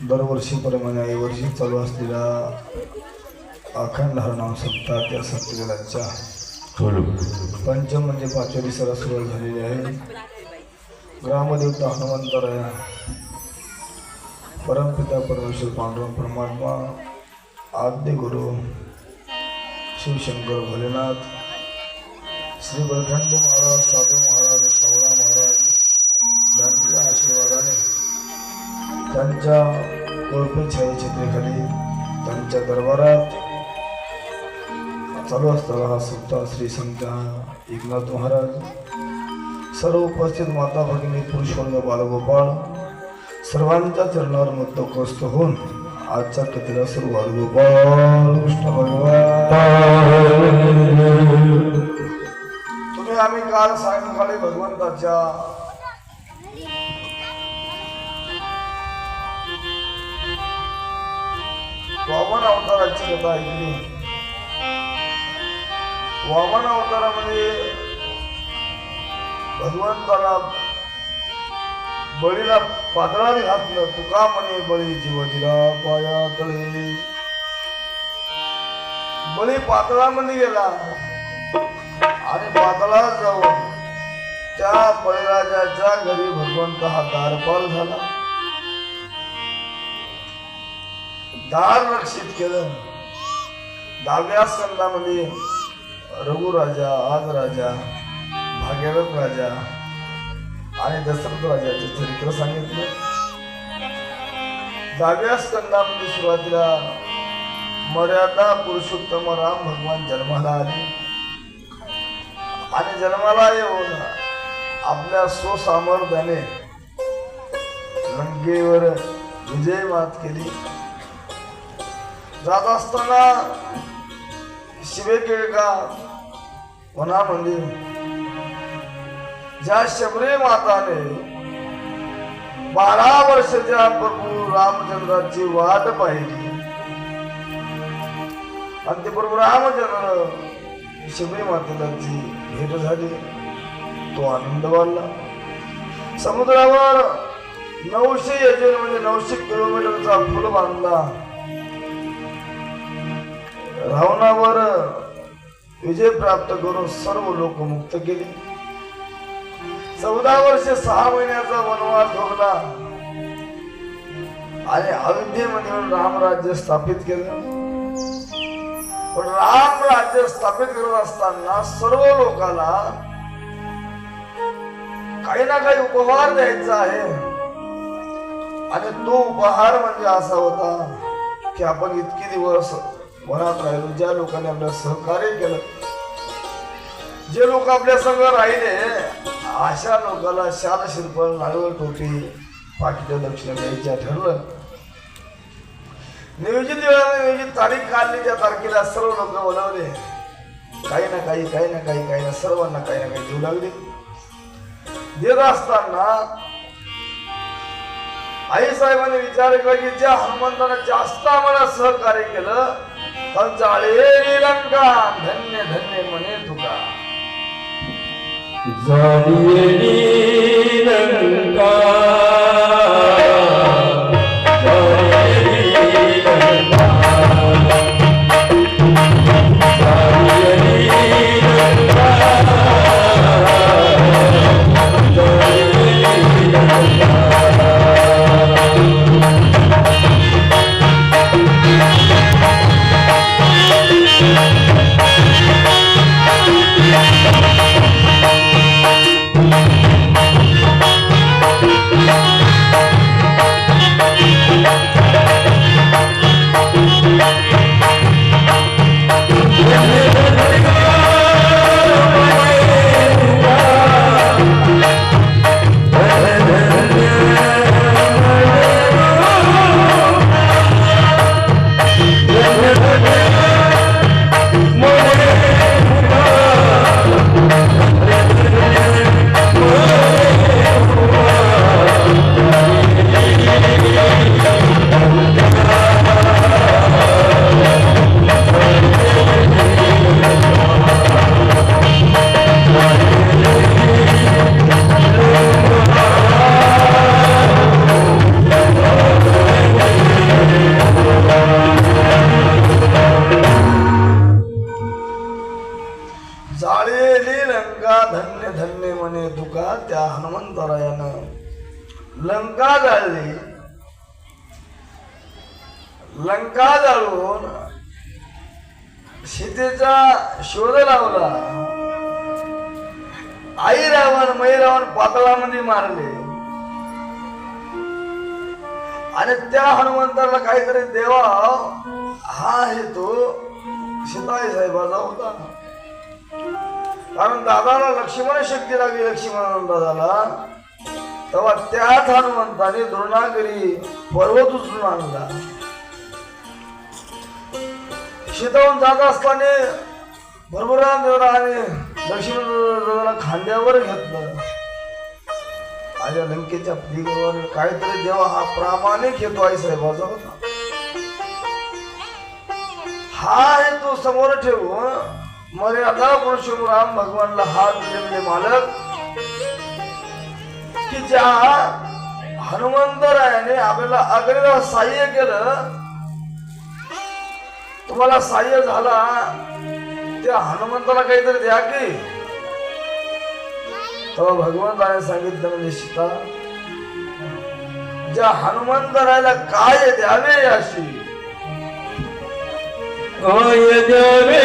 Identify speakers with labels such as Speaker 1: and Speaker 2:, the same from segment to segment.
Speaker 1: दरवर्षीप्रमाणे यावर्षी चालू असलेला अखंड हरनाम सप्ताह त्या सप्ताहाच्या पंचम म्हणजे 5व्या दिवसाला सुरुवात झालेली आहे. ग्रामदेवता हनुमंतराय, परमपिता परमेश्वर पांडुरंग परमात्मा, आद्य गुरु शिवशंकर भोलेनाथ, श्री बलखंड महाराज, साधू महाराज, सावळा महाराज यांच्या आशीर्वादाने त्यांच्या कोळपे छायाचित्रेखाली त्यांच्या दरबारात चालू असताना हा सप्ताह श्री संत एकनाथ महाराज, सर्व उपस्थित माता भगिनी, पुरुष वर्ग, बालगोपाळ सर्वांच्या चरणावर मुक्तकोस्त होऊन आजच्या कथेला सर्व बालगोपाळ कृष्ण भगवान. तुम्ही आम्ही काल सायंकाळी भगवंताच्या वामन अवताराची कथा ऐकली. वामन अवतारामध्ये भगवंताला बळीला पातळाने घातलं. तुका म्हणे बळी जीव दिला पाया तळे. बळी पातळामध्ये गेला आणि पातळात जाऊन त्या बळीराजाच्या घरी भगवंत हा दारपाल झाला. दार रक्षित केलं. 10व्या स्कंदामध्ये रघुराजा, आज राजा, भागीरथ राजा आणि दशरथ राजाचे चरित्र सांगितले. 10व्या स्कंदामध्ये सुरुवातीला मर्यादा पुरुषोत्तम राम भगवान जन्माला आले आणि जन्माला येऊन आपल्या स्वसामर्थ्याने लंकेवर विजय मात केली. जात असताना शिवेकेळका वनामध्ये ज्या शबरी माताने 12 वर्षाच्या प्रभू रामचंद्राची वाट पाहिली आणि ते प्रभू रामचंद्र शबरी मातेला जी भेट झाली तो आनंद वाढला. समुद्रावर 900 योजन म्हणजे 900 किलोमीटरचा पूल बांधला. रावणावर विजय प्राप्त करून सर्व लोक मुक्त केले. 14 वर्षे 6 महिन्याचा वनवास भोगला आणि अयोध्येमध्ये राम राज्य स्थापित केलं. पण राम राज्य स्थापित करत असताना सर्व लोकांना काही ना काही उपहार द्यायचा आहे आणि तो उपहार म्हणजे असा होता की आपण इतके दिवस वनात राहिलो, ज्या लोकांनी आपल्या सहकार्य केलं, जे लोक आपल्या संग राहिले अशा लोकांना शाल शिरपण, नारळ टोपी बाकीच्या दक्षिणा द्यायच्या ठरलं. नियोजित वेळाने नियोजित तारीख काढली. त्या तारखेला सर्व लोक बोलावले. काही ना काही सर्वांना काही ना काही देऊ लागले. देत असताना आई साहेबांनी विचार केला की ज्या हनुमंतानं जास्त आम्हाला सहकार्य केलं जाळे लंका धन्य धन्य म्हणे तुका.
Speaker 2: जाळी लंका
Speaker 1: धन्य धन्य म्हणे तुका. त्या हनुमंतरायानं लंका जाळली. लंका जाळून सीतेचा शोध लावला. आई रावण मै रावण पाताळामध्ये मारले. आणि त्या हनुमंताला काहीतरी देवा हा हेतू सीताई साहेबाचा होता. कारण दादाला लक्ष्मण शक्ती लागली. लक्ष्मण दादाला तेव्हा त्याच हनुमंताने द्रोणागिरी पर्वत उचलून आणला. शेतावरून जात असताना भरभरान देवराने लक्ष्मण दादाला खांद्यावर घेतलं. माझ्या लंकेच्या दिगवर काहीतरी देवा हा प्रामाणिक हेतू आई साहेबाचा होता. हा हेतू समोर ठेवून मर्यादा पुरुषोत्तम राम भगवानला हात दिले मालक की ज्या हनुमंतरायाने आपल्याला अग्नीला सहाय्य केलं, तुम्हाला सहाय्य झाला, त्या हनुमंताला काहीतरी द्या की. तेव्हा भगवंताने सांगितलं म्हणजे सीता ज्या हनुमंतरायाला काय द्यावे अशी
Speaker 2: काय द्यावे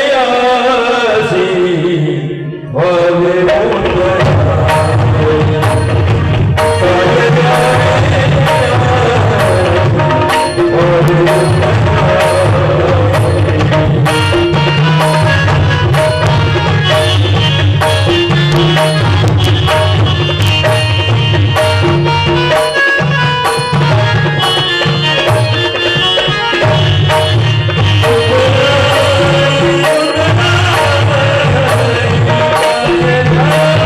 Speaker 2: अशी
Speaker 3: Yeah.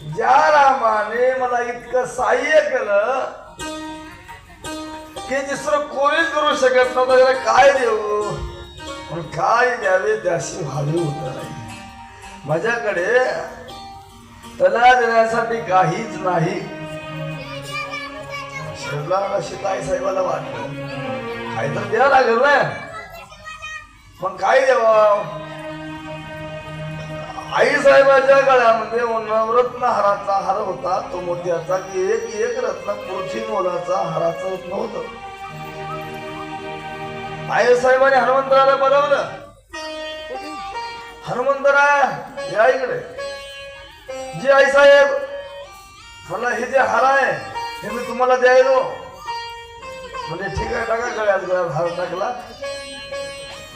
Speaker 1: ज्या रामाने मला इतकं सहाय्य केलं की दुसरं कोणीच करू शकत नव्हतं, त्याला काय देऊ, पण काय द्यावे त्याशी व्हावे होत नाही. माझ्याकडे त्याला देण्यासाठी काहीच नाही. शिताई साहेबाला वाटलं काहीतरी द्यावं लागेल ना, मग काय द्यावं. आई साहेबाच्या गळ्यामध्ये नवरत्न हाराचा हार होता, तो मोत्याचा की एक एक रत्न पुरुषी मोलाचा हाराचं रत्न होत. आई साहेबांनी हनुमंतराला बोलावलं. हनुमंतरा या इकडे. जी आई साहेब, मला हे जे हार आहे हे मी तुम्हाला द्यायलो. म्हणजे ठीक आहे, टाका गळ्यात. गळ्यात हार टाकला.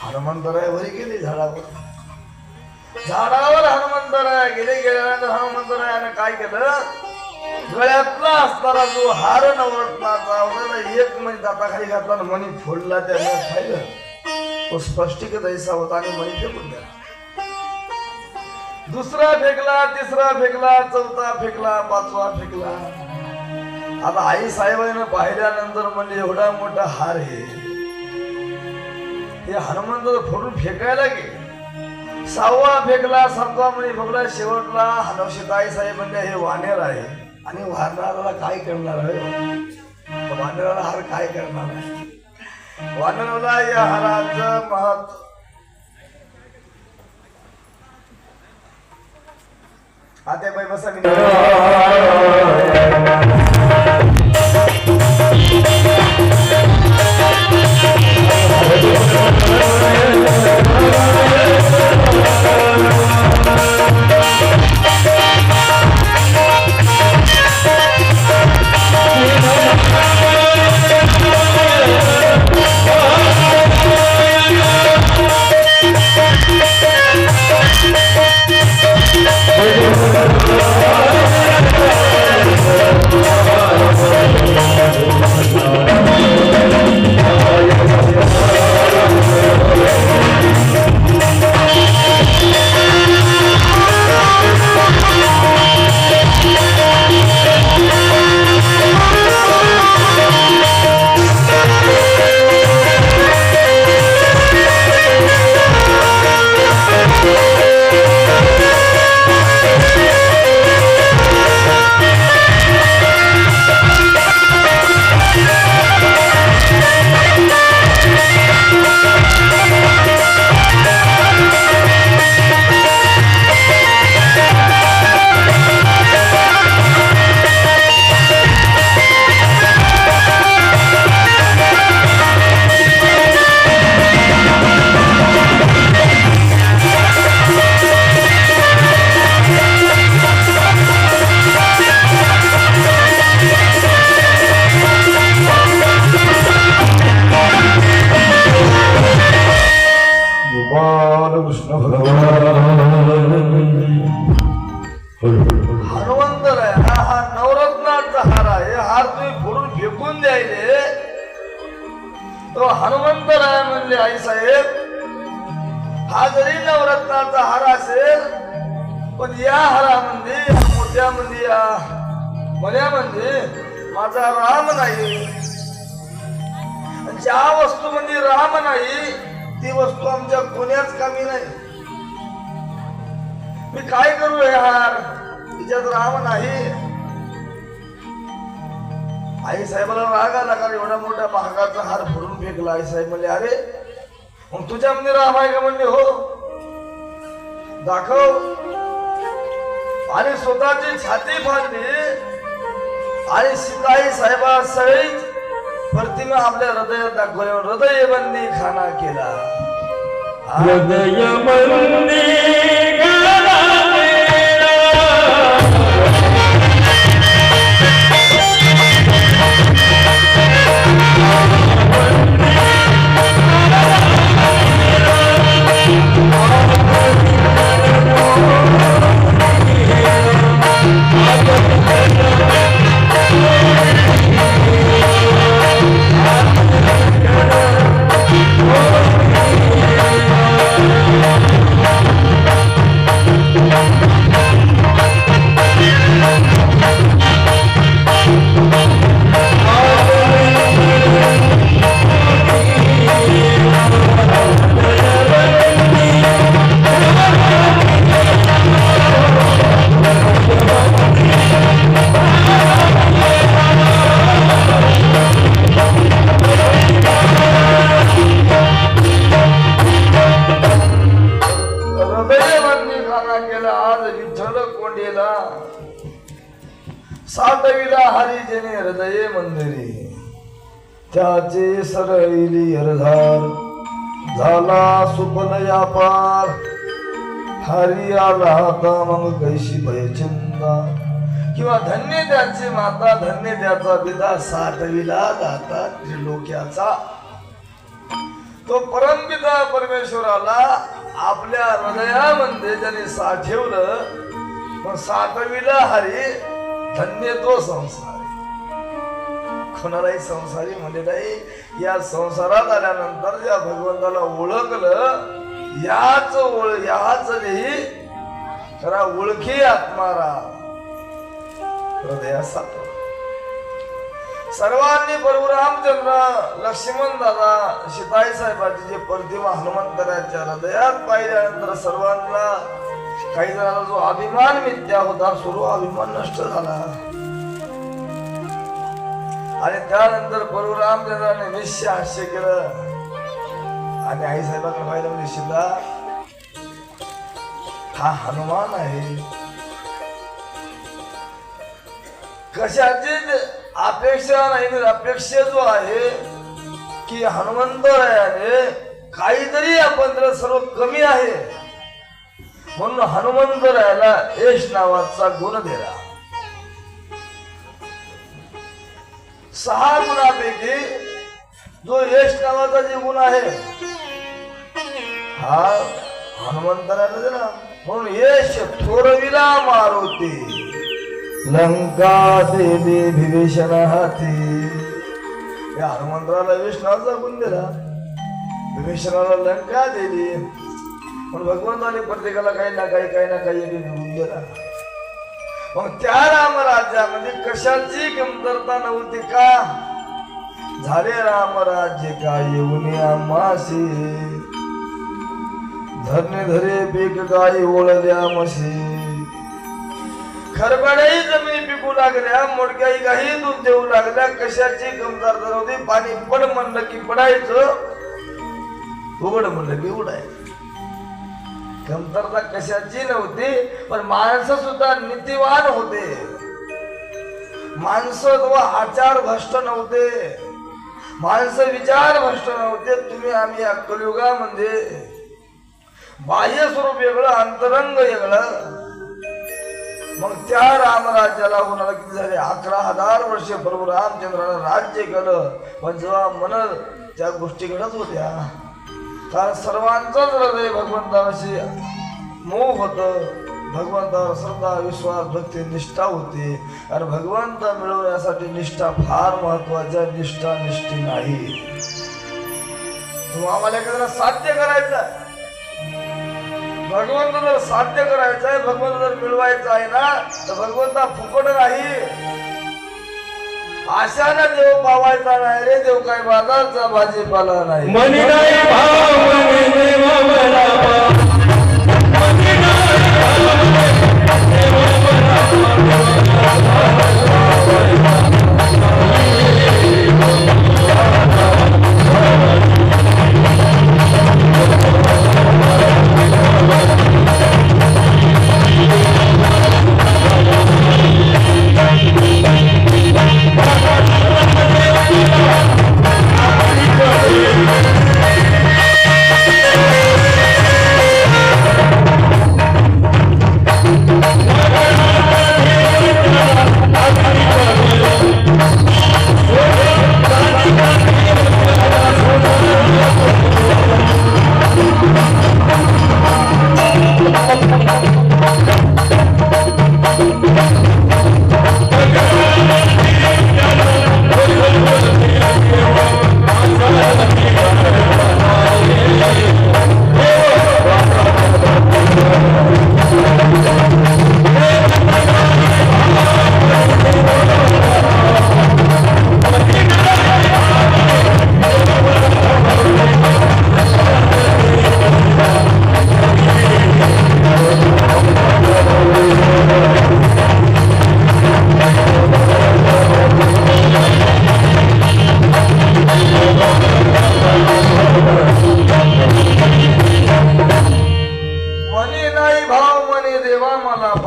Speaker 1: हनुमंतराय वरी गेली झाडावर. झाडावर हनुमंतराय गेले. गेल्यानंतर हनुमंतरायाने काय केलं, गळ्यातला असणारा जो हार नवरत्नाचा होता एक मणी दाताखाली घातला आणि मणी फोडला. त्याने खायलं. तो स्पष्टीक दैसा होता आणि मणी फेकून द्या. दुसरा फेकला, तिसरा फेकला, चौथा फेकला, पाचवा फेकला. आता आई साहेबांना पाहिल्यानंतर म्हणजे एवढा मोठा हार हे हनुमंत फोडून फेकायला गेले. सहावा फेकला, सातवा मणी फेकला. शेवटला हनुमंताई साहेब म्हणजे हे वानेर आहे आणि वानराला काय करणार आहे, वानराला हार काय करणार आहे. वानराला या हाराचं महत्व आता बाई बसा. हनुमंतर आहे हा नवरत्नाचा हार आहे. हार तुम्ही फोडून फेकून द्यायले. तो हनुमंतर आहे म्हणजे आई साहेब, हा जरी नवरत्नाचा हार असेल पण या हारामध्ये मोत्यामध्ये या मण्यामध्ये माझा राम नाही. ज्या वस्तूमध्ये राम नाही ती वस्तू आमच्या कोण्याच कामी नाही. मी काय करू हे हार, तिच्यात राम नाही. आई साहेबाला राग आला कारण एवढा मोठ्या महागाचा हार फोडून फेकला. आई साहेब म्हणले अरे मग तुझ्यामध्ये राम आहे का? म्हणले हो, दाखव. आणि स्वतःची छाती बांधली आणि सीताई साहेबा सहित प्रतिमा आपल्या हृदयात दाखवल्यावर हृदय बंदी खाना केला.
Speaker 2: हृदय बंदी
Speaker 1: विठ्ठल कोंडीला साठविला हरी जेने हृदये मंदिरी त्याचे सरळली हरधार झाला सुपन यापार हरी आला आता मग कैशी भयचिंता किंवा धन्य त्याची माता धन्य त्याचा पिता साठविला दाता त्रिलोक्याचा तो परमपिता परमेश्वराला आपल्या हृदयामध्ये ज्याने साठवलं मग साठविला हरी धन्य तो संसार कोणालाही संसारी म्हणजे नाही या संसारात आल्यानंतर ज्या भगवंताला ओळखलं याच देही खरा ओळखी आत्मारा हृदयात साठव सर्वांनी प्रभू रामचंद्र लक्ष्मण दादा सीताई साहेबांची जे प्रतिमा हनुमंतराच्या हृदयात पाहिल्यानंतर सर्वांना काही जणांना जो अभिमान मिथ्या होता सर्व अभिमान नष्ट झाला आणि त्यानंतर प्रभू रामचंद्राने निश्चय हास्य केलं आणि आई साहेबांना पाहिलं म्हणजे सीता हा हनुमान आहे कशाची अपेक्षा नाही अपेक्षा जो आहे की हनुमंतरायाने काहीतरी आपण सर्व कमी आहे म्हणून हनुमंतरायाला यश नावाचा गुण दिला 6 गुणापैकी जो यश नावाचा जे गुण आहे हा हनुमंतराला दिला म्हणून यश थोरविला मारुती लंका देवी विभीषण हाती या हनुमंतराला यश नावाचा गुण दिला विभीषणाला लंका दिली पण भगवंताने प्रत्येकाला काही ना काही एक गुण दिला मग त्या रामराज्यामध्ये कशाची कमतरता नव्हती का झाले रामराज्य का येऊन आमासी धरणे धरे पीक काही ओळल्या मशी खरबड्याही जमिनी पिकू लागल्या मोडक्याही काही दूध देऊ लागल्या कशाची कमतरता नव्हती पाणी पड म्हणलं की पडायचं उघड म्हणलं की उडायचं कमतरता कशाची नव्हती पण माणसं सुद्धा नीतिवान होते माणसं आचार भ्रष्ट नव्हते माणसं विचार भ्रष्ट नव्हते तुम्ही आम्ही या कलियुगामध्ये बाह्य स्वरूप वेगळं अंतरंग वेगळं मग त्या रामराज्याला होणारा किती झाले 11,000 वर्ष प्रभू रामचंद्रानं राज्य केलं पण जेव्हा मन त्या गोष्टी घडत होत्या कारण सर्वांचंच हृदय भगवंताशी मोह होत भगवंतावर श्रद्धा विश्वास भक्ती निष्ठा होती आणि भगवंत मिळवण्यासाठी निष्ठा फार महत्वाची आहे निष्ठा निष्ठी नाही तुम्ही आम्हाला एखाद्याला साध्य करायचं भगवंत जर साध्य करायचं आहे भगवंत जर मिळवायचं आहे ना तर भगवंता फुकट नाही आशानं देव पावायचा नाही रे देव काय बाजारचा भाजीपाला नाही
Speaker 2: मनी नाही भाव मनी देव मला भाव मनी नाही भाव देव मला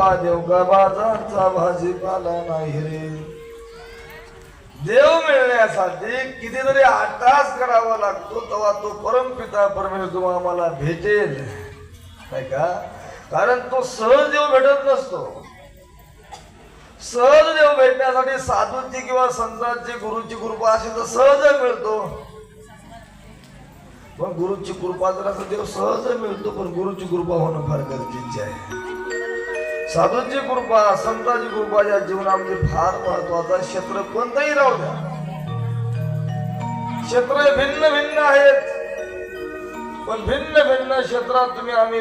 Speaker 1: महादेव का बाजारचा भाजीपाला नाही रे. देव मिळण्यासाठी कितीतरी आटास करावा लागतो, तेव्हा तो परमपिता परमेश्वर आम्हाला भेटेल नाही का. कारण तो सहज देव भेटत नसतो. सहज देव भेटण्यासाठी साधूची किंवा संतांची गुरुची कृपा अशी तर सहज मिळतो. पण गुरुची कृपा जर असं देव सहज मिळतो, पण गुरुची कृपा होणं फार गरजेचे आहे. साधूची कृपा संतांची कृपा या जीवनामध्ये फार महत्वाचा. क्षेत्र कोणतंही राहू द्या, क्षेत्र भिन्न भिन्न आहेत, पण भिन्न भिन्न क्षेत्रात तुम्ही आम्ही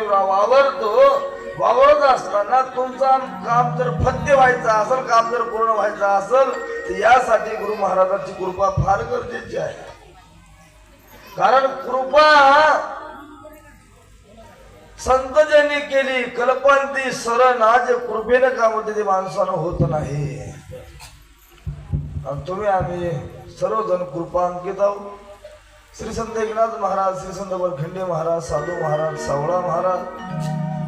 Speaker 1: वावरत असताना तुमचं काम जर फत्य व्हायचं असेल, काम जर पूर्ण व्हायचं असेल, तर यासाठी गुरु महाराजांची कृपा फार गरजेची आहे. कारण कृपा संत ज्यांनी केली कल्पांती शरण, आज कृपेनं काम होते ते माणसानं होत नाही. आणि तुम्ही आम्ही सर्वजण कृपांकित आहोत. श्री संत एकनाथ महाराज, श्री संत वरखंडे महाराज, साधू महाराज, सावळा महाराज,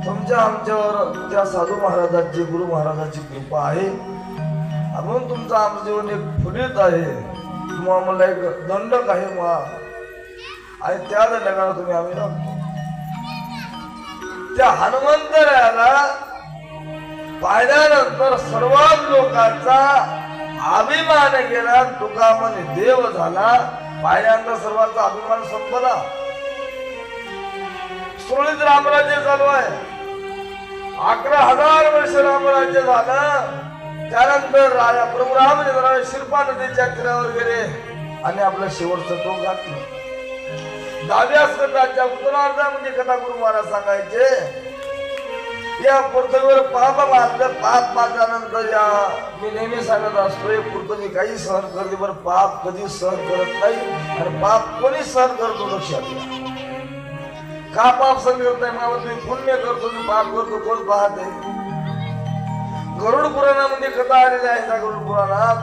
Speaker 1: तुमच्या आमच्यावर त्या साधू महाराजांची गुरु महाराजांची कृपा आहे. म्हणून तुमचं आमचं जीवन एक फुलीत आहे. तुम्हाला आम्हाला एक दंडक आहे आणि त्या दंडकाला तुम्ही आम्ही लागतो. त्या हनुमंतरायाला पाहिल्यानंतर सर्वात लोकांचा अभिमान गेला. तुका म्हणे देव झाला. पाहिल्यानंतर सर्वांचा अभिमान संपला. सुरळीत रामराज्य चालू आहे. 11,000 वर्ष रामराज्य झालं. त्यानंतर राजा प्रभू रामचंद्राने शिरपा नदीच्या तीरावर गेले आणि आपलं शेवटचं टोक घातलं. 10व्या स्कंदाच्या उत्तरार्धामध्ये कथा गुरु महाराज सांगायचे, या पृथ्वीवर पाप मारलं. पाप मारल्यानंतर या मी नेहमी सांगत असतो, एक पृथ्वी काही सहन करते, बरं पाप कधी सहन करत नाही. आणि पाप कोणी सहन करतो लक्षात घ्या. का पाप सहन करत नाही? मला तुम्ही पुण्य करतो की पाप करतो कोण पाहते? गरुड पुराणामध्ये कथा आलेली आहे. त्या गरुड पुराणात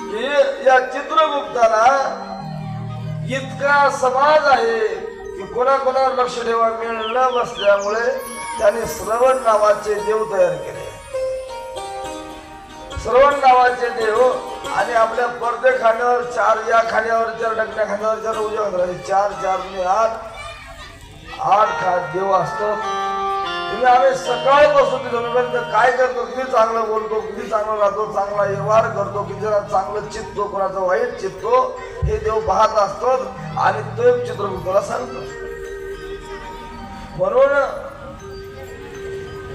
Speaker 1: की या चित्रगुप्ताला इतका समाज आहे की कोणाकोणावर लक्ष ठेवा मिळ न बसल्यामुळे त्याने श्रवण नावाचे देव तयार केले. श्रवण नावाचे देव आणि आपल्या पडदे खाण्यावर 4, या खाण्यावर 4, डकण्या खाण्यावर 4, उजव्या खाण्यावर 4, 4 8 देव असतात. तुम्ही आम्ही सकाळपासून झोपेपर्यंत काय करतो? किती चांगलं बोलतो, किती चांगलं राहतो, चांगला व्यवहार करतो, किती जरा चांगलं चित्तो, कोणाचं वाईट चित्तो, हे देव पाहत असतात आणि तो एक चित्रगुप्ताला सांगतो. म्हणून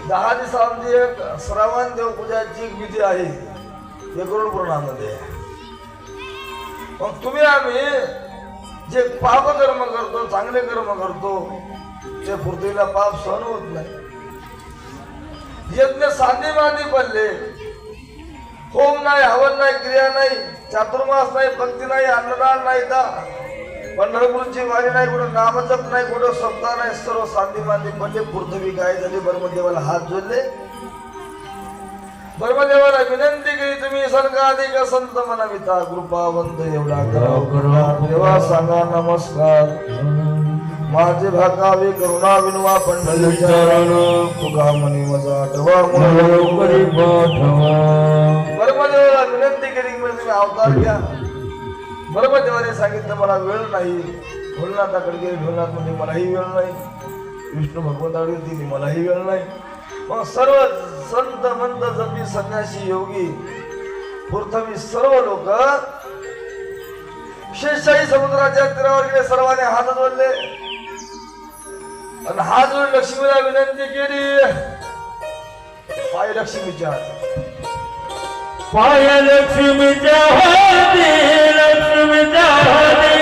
Speaker 1: 10 दिवसांची एक श्रावण देवपूजाची एक विधी आहे हे गरुड पुराणामध्ये. मग तुम्ही आम्ही जे पाप कर्म करतो, चांगले कर्म करतो, ते पृथ्वीला पाप सहन होत नाही. यज्ञ सांधी मांदी पडले, होम नाही, हवन नाही, क्रिया नाही, चातुर्मास नाही, भक्ती नाही, अन्नदान नाही, पंढरपूरची वारी नाही, कुठं नामजप नाही, कुठं सप्ताह नाही, सर्व सांधी मांदी पडले. पृथ्वी काय झाली? ब्रह्मदेवाला हात जोडले. ब्रह्मदेवाला विनंती केली, तुम्ही सर्गाधिक संत म्हणविता कृपावंत एवढा करा. देवा सांगा नमस्कार. माझे भागावे करुणा विनवा पंढरीचरण, तुका म्हणे माझा आठवा करी पाठवा. ब्रह्मदेवाला विनंती केली की तुम्ही अवतार घ्या. ब्रह्मदेवाने सांगितलं मला वेळ नाही. भोलनाथाकडे गेले, भोलनाथ म्हणजे मलाही वेळ नाही. विष्णू भगवंताकडे गेली, मलाही वेळ नाही. मग सर्व संत मंत जपी संन्यासी योगी पृथ्वी सर्व लोक शेषशाही समुद्राच्या तीरावर गेले. सर्वांनी हात जोडले आणि हात जोडून लक्ष्मीला विनंती केली. पाय लक्ष्मीच्या हाती,
Speaker 2: पाय लक्ष्मीच्या हाती, लक्ष्मीच्या हाती.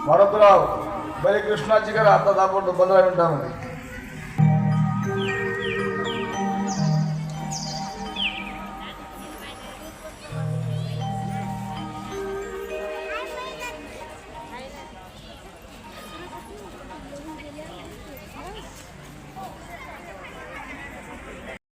Speaker 1: मारुतराव बरे कृष्णाची करा आता आपण 15 मिनिटांमध्ये